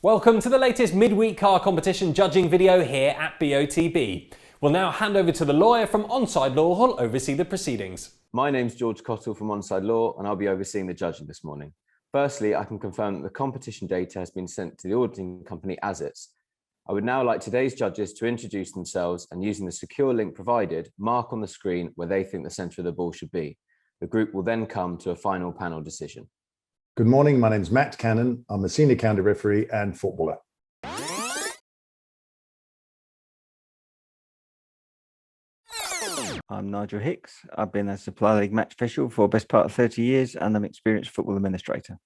Welcome to the latest midweek car competition judging video here at BOTB. We'll now hand over to the lawyer from Onside Law who'll oversee the proceedings. My name's George Cottle from Onside Law and I'll be overseeing the judging this morning. Firstly, I can confirm that the competition data has been sent to the auditing company as is. I would now like today's judges to introduce themselves and, using the secure link provided, mark on the screen where they think the centre of the ball should be. The group will then come to a final panel decision. Good morning, my name's Matt Cannon. I'm a senior county referee and footballer. I'm Nigel Hicks. I've been a Supply League match official for the best part of 30 years and I'm an experienced football administrator.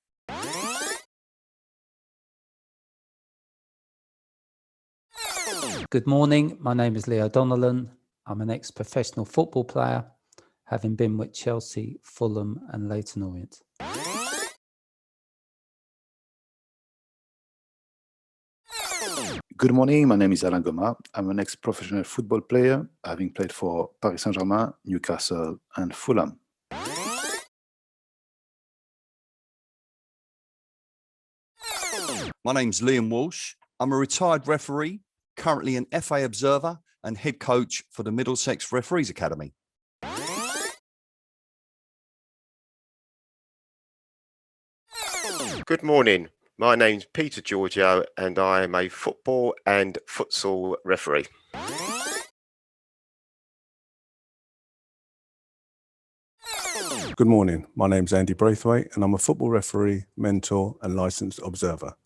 Good morning, my name is Leo Donnellan. I'm an ex-professional football player, having been with Chelsea, Fulham and Leyton Orient. Good morning, my name is Alain Goma. I'm an ex-professional football player, having played for Paris Saint-Germain, Newcastle and Fulham. My name's Liam Walsh. I'm a retired referee, currently an FA observer and head coach for the Middlesex Referees Academy. Good morning. My name's Peter Giorgio and I am a football and futsal referee. Good morning. My name's Andy Braithwaite and I'm a football referee, mentor and licensed observer.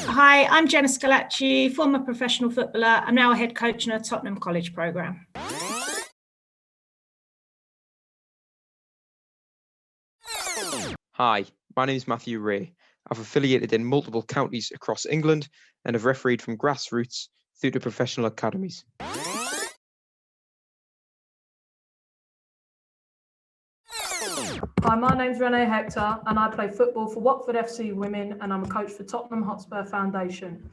Hi, I'm Jenna Scalacci, former professional footballer. I'm now a head coach in a Tottenham College programme. Hi, my name is Matthew Ray. I've affiliated in multiple counties across England and have refereed from grassroots through to professional academies. Hi, my name's Renee Hector and I play football for Watford FC Women and I'm a coach for Tottenham Hotspur Foundation.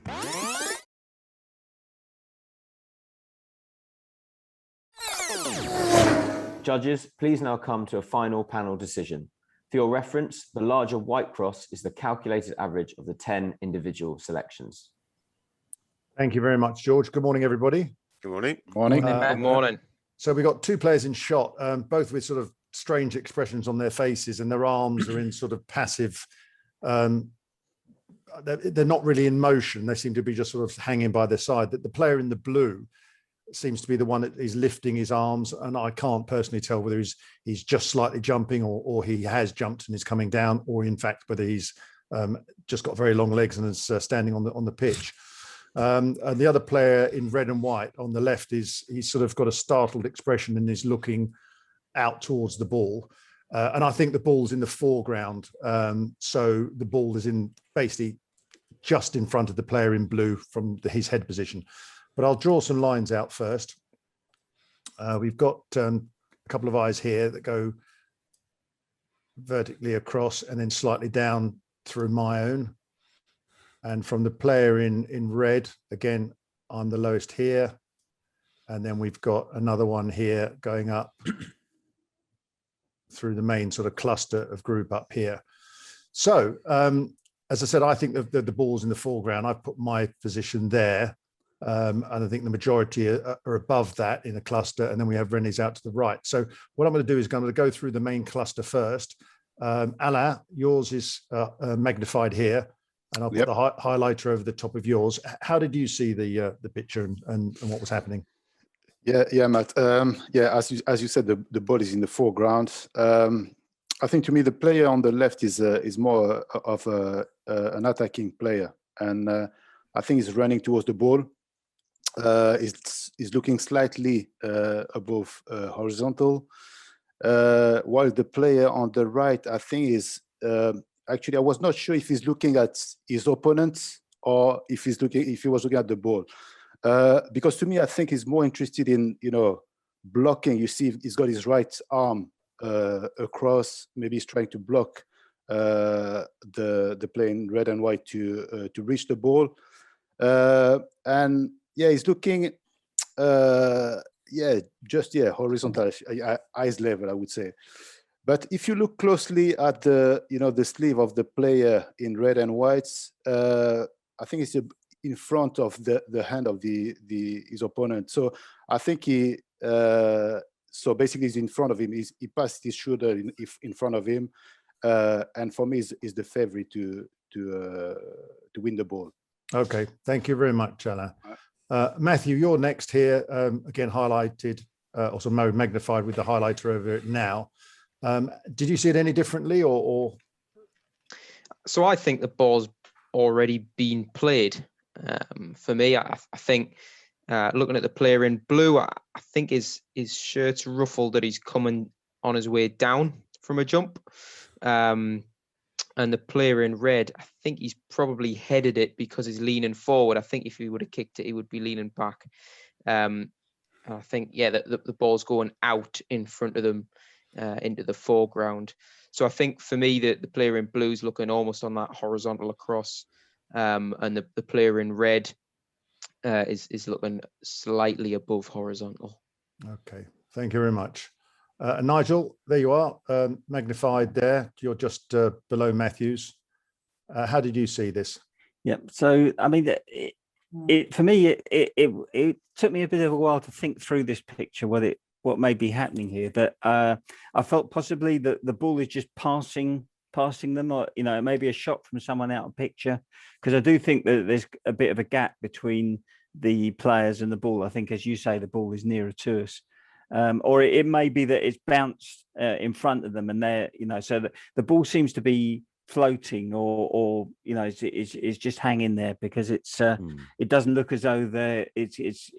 Judges, please now come to a final panel decision. For your reference, the larger white cross is the calculated average of the 10 individual selections. Thank you very much, George. Good morning, everybody. Good morning. Morning. Good morning. So we've got two players in shot, both with sort of strange expressions on their faces and their arms are in sort of passive, they're not really in motion. They seem to be just sort of hanging by their side. The player in the blue seems to be the one that is lifting his arms, and I can't personally tell whether he's just slightly jumping or he has jumped and is coming down, or in fact whether he's just got very long legs and is standing on the pitch. And the other player in red and white on the left he's sort of got a startled expression and is looking out towards the ball. And I think the ball's in the foreground. So the ball is in basically just in front of the player in blue from his head position. But I'll draw some lines out first. We've got a couple of eyes here that go vertically across and then slightly down through my own. And from the player in red, again, I'm the lowest here. And then we've got another one here going up through the main sort of cluster of group up here. So, as I said, I think the ball's in the foreground. I've put my position there. And I think the majority are above that in a cluster, and then we have René's out to the right. So what I'm going to do is I'm going to go through the main cluster first. Alain, yours is magnified here, and I'll put the highlighter over the top of yours. How did you see the picture and what was happening? Yeah, Matt. As you said, the ball is in the foreground. I think to me the player on the left is more of an attacking player, and I think he's running towards the ball. Is looking slightly above horizontal, while the player on the right, I think, is actually, I was not sure if he's looking at his opponent or if he was looking at the ball, because to me I think he's more interested in blocking. You see, he's got his right arm across. Maybe he's trying to block the player in red and white to reach the ball, and yeah, he's looking, horizontal, eyes level, I would say. But if you look closely at the sleeve of the player in red and whites, I think it's in front of the hand of his opponent. So I think so basically he's in front of him. He passed his shoulder in front of him, and for me is the favorite to win the ball. Okay, thank you very much, Alain. Matthew, you're next here. Again, highlighted, also magnified with the highlighter over it now. Did you see it any differently, or? So I think the ball's already been played. For me, I think looking at the player in blue, I think his shirt's ruffled that he's coming on his way down from a jump. And the player in red, I think he's probably headed it because he's leaning forward. I think if he would have kicked it, he would be leaning back. And I think, yeah, the ball's going out in front of them into the foreground. So I think for me, the player in blue is looking almost on that horizontal across, and the player in red is looking slightly above horizontal. Okay, thank you very much. Nigel, there you are, magnified there. You're just below Matthews. How did you see this? Yeah, so I mean, for me, it took me a bit of a while to think through this picture, what may be happening here. But I felt possibly that the ball is just passing them, or it may be a shot from someone out of picture, because I do think that there's a bit of a gap between the players and the ball. I think, as you say, the ball is nearer to us. Or it may be that it's bounced in front of them, and they're, so the ball seems to be floating, or it's just hanging there, because it doesn't look as though it's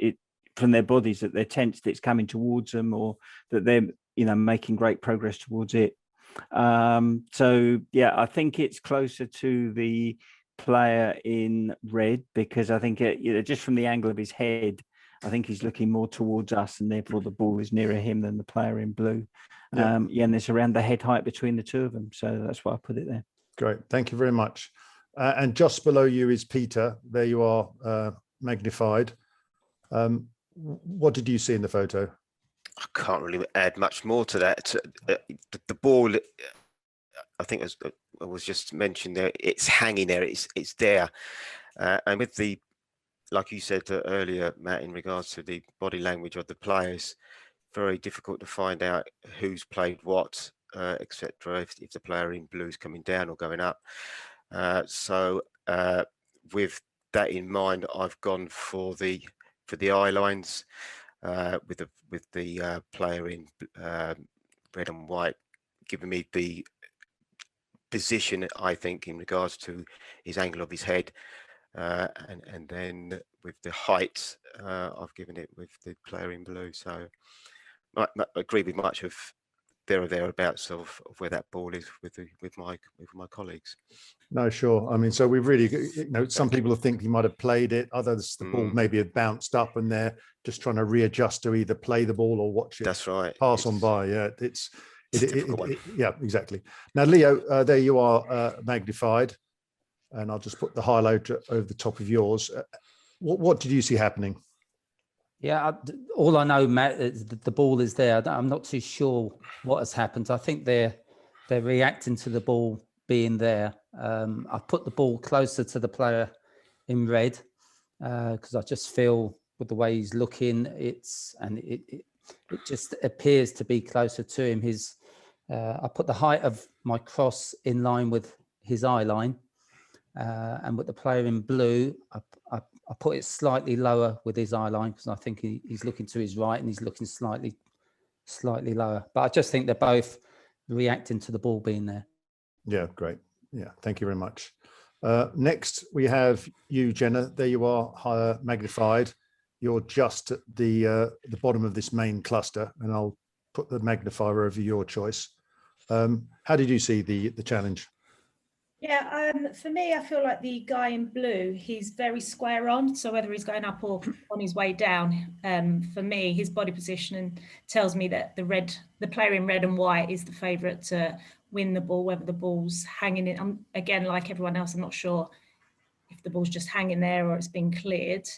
from their bodies that they're tensed, it's coming towards them, or that they're making great progress towards it. So yeah, I think it's closer to the player in red, because I think just from the angle of his head, I think he's looking more towards us, and therefore the ball is nearer him than the player in blue. Yeah, and it's around the head height between the two of them. So that's why I put it there. Great. Thank you very much. And just below you is Peter. There you are, magnified. What did you see in the photo? I can't really add much more to that. The ball, I think as was just mentioned there, it's hanging there, it's there. And with the, like you said earlier, Matt, in regards to the body language of the players, very difficult to find out who's played what, etc. If the player in blue is coming down or going up. So with that in mind, I've gone for the eye lines, with the player in red and white, giving me the position, I think, in regards to his angle of his head. And then with the height, I've given it with the player in blue. So I agree with much of there or thereabouts of where that ball is with my colleagues. No, sure. I mean, so we've really, some people think he might have played it. Others, the ball maybe had bounced up, and they're just trying to readjust to either play the ball or watch it. That's right. Pass on by. Yeah, it's a difficult one. Yeah, exactly. Now, Leo, there you are, magnified, and I'll just put the highlighter over the top of yours. What did you see happening? Yeah, all I know, Matt, is the ball is there. I'm not too sure what has happened. I think they're reacting to the ball being there. I put the ball closer to the player in red because I just feel with the way he's looking, it just appears to be closer to him. I put the height of my cross in line with his eye line, and with the player in blue, I put it slightly lower with his eye line because I think he's looking to his right and he's looking slightly lower. But I just think they're both reacting to the ball being there. Yeah, great. Yeah, thank you very much. Next, we have you, Jenna. There you are, higher magnified. You're just at the bottom of this main cluster, and I'll put the magnifier over your choice. How did you see the challenge? Yeah, for me, I feel like the guy in blue, he's very square on. So whether he's going up or on his way down, for me, his body positioning tells me that the player in red and white is the favourite to win the ball, whether the ball's hanging in. Again, like everyone else, I'm not sure if the ball's just hanging there or it's been cleared.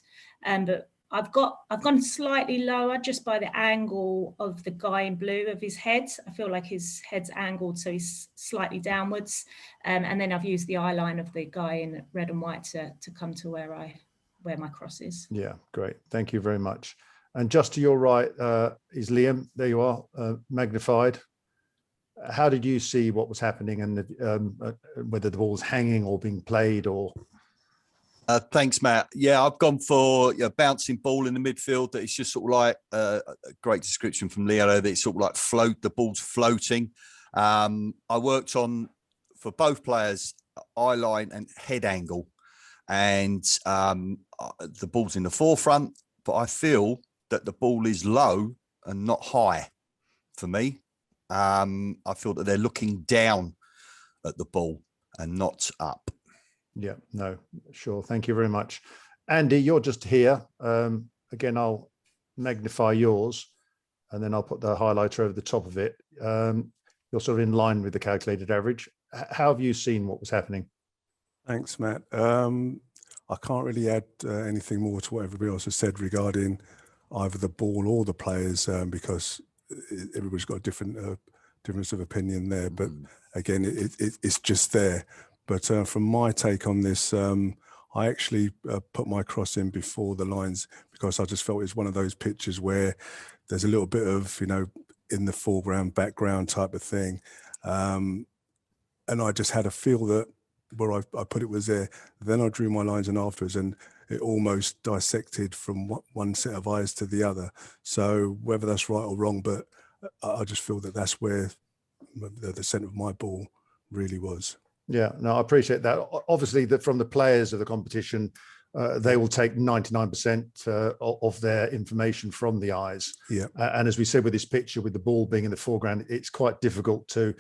But I've gone slightly lower just by the angle of the guy in blue of his head. I feel like his head's angled, so he's slightly downwards. And then I've used the eye line of the guy in red and white to come to where my cross is. Yeah, great. Thank you very much. And just to your right is Liam. There you are, magnified. How did you see what was happening and whether the ball was hanging or being played or? Thanks, Matt. Yeah, I've gone for a bouncing ball in the midfield. That it's just sort of like a great description from Leo. That it's sort of like the ball's floating. I worked on for both players eye line and head angle, and the ball's in the forefront. But I feel that the ball is low and not high for me. I feel that they're looking down at the ball and not up. Yeah, no, sure. Thank you very much. Andy, you're just here. Again, I'll magnify yours and then I'll put the highlighter over the top of it. You're sort of in line with the calculated average. How have you seen what was happening? Thanks, Matt. I can't really add anything more to what everybody else has said regarding either the ball or the players because everybody's got a difference of opinion there. But again, it's just there. But from my take on this, I actually put my cross in before the lines because I just felt it's one of those pictures where there's a little bit of, in the foreground, background type of thing. And I just had a feel that where I put it was there. Then I drew my lines in afterwards and it almost dissected from one set of eyes to the other. So whether that's right or wrong, but I just feel that that's where the centre of my ball really was. Yeah, no, I appreciate that. Obviously, from the players of the competition, they will take 99% of their information from the eyes. Yeah. And as we said with this picture, with the ball being in the foreground, it's quite difficult to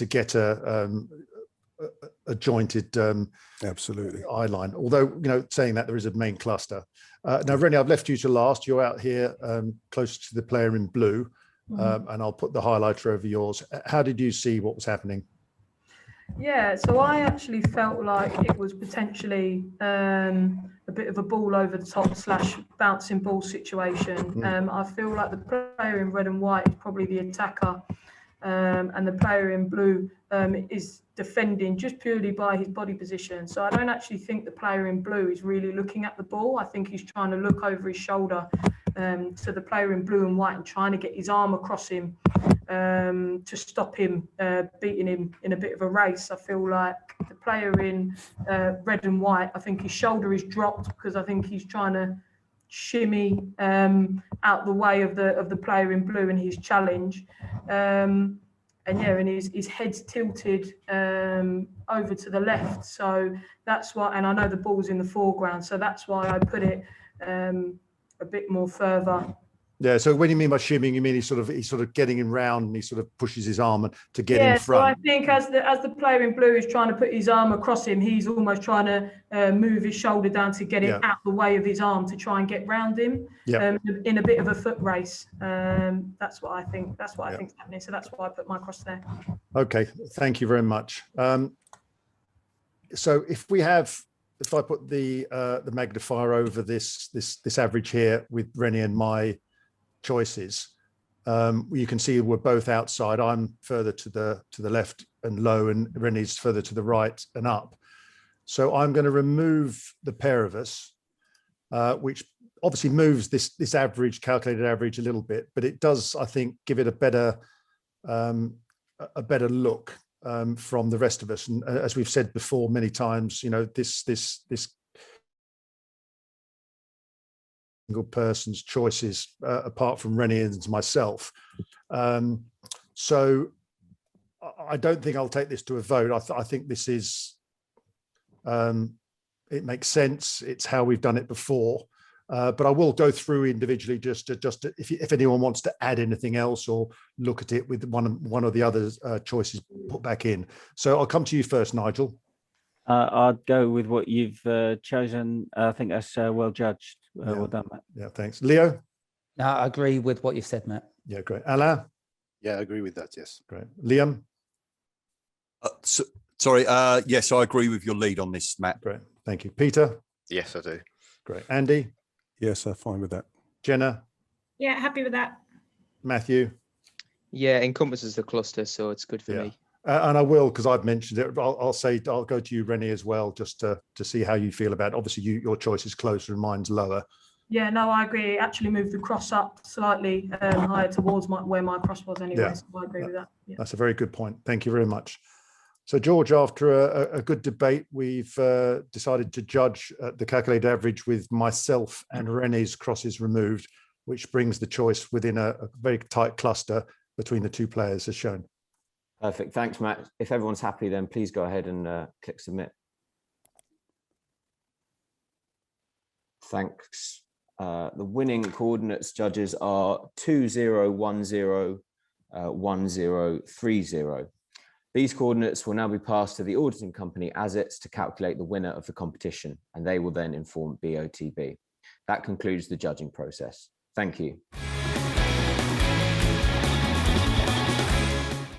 get a jointed absolutely eye line. Although, saying that, there is a main cluster. Now, Rennie, I've left you to last. You're out here close to the player in blue, and I'll put the highlighter over yours. How did you see what was happening? Yeah, so I actually felt like it was potentially a bit of a ball over the top / bouncing ball situation. I feel like the player in red and white is probably the attacker, and the player in blue is defending just purely by his body position. So I don't actually think the player in blue is really looking at the ball. I think he's trying to look over his shoulder to the player in blue and white and trying to get his arm across him to stop him beating him in a bit of a race. I feel like the player in red and white, I think his shoulder is dropped because I think he's trying to shimmy out the way of the player in blue in his challenge. And his head's tilted over to the left. So that's why, and I know the ball's in the foreground, so that's why I put it a bit more further. Yeah. So when you mean by shimming, you mean he's sort of getting him round and he sort of pushes his arm to get in front. So I think as the player in blue is trying to put his arm across him, he's almost trying to move his shoulder down to get it out the way of his arm to try and get round him in a bit of a foot race. That's what I think. That's what I think is happening. So that's why I put my cross there. Okay. Thank you very much. So if I put the magnifier over this average here with Rennie and my choices, you can see we're both outside. I'm further to the left and low, and Rennie's further to the right and up. So I'm going to remove the pair of us, which obviously moves this calculated average a little bit, but it does, I think, give it a better look from the rest of us. And as we've said before many times, this single person's choices, apart from Rennie and myself. So I don't think I'll take this to a vote. I think this is, it makes sense. It's how we've done it before. But I will go through individually just to, if anyone wants to add anything else or look at it with one or the other choices put back in. So I'll come to you first, Nigel. I'd go with what you've chosen. I think that's well judged. Well done, Matt. Yeah, thanks. Leo? No, I agree with what you said, Matt. Yeah, great. Alain? Yeah, I agree with that, yes. Great. Liam? Sorry, yes, I agree with your lead on this, Matt. Great, thank you. Peter? Yes, I do. Great. Andy? Yes, I'm fine with that. Jenna, Yeah, happy with that. Matthew? Yeah, encompasses the cluster, so it's good for Yeah. me. And I will, because I've mentioned it, I'll go to you, Rennie, as well, just to see how you feel about it. Obviously, your choice is closer and mine's lower. Yeah, no, I agree. It actually moved the cross up slightly higher towards where my cross was anyway. Yeah. So I agree with that. Yeah. That's a very good point. Thank you very much. So, George, after a good debate, we've decided to judge the calculated average with myself and René's crosses removed, which brings the choice within a very tight cluster between the two players as shown. Perfect. Thanks, Matt. If everyone's happy, then please go ahead and click submit. Thanks. The winning coordinates judges are 2010, 1030. These coordinates will now be passed to the auditing company ASITS to calculate the winner of the competition, and they will then inform BOTB. That concludes the judging process. Thank you.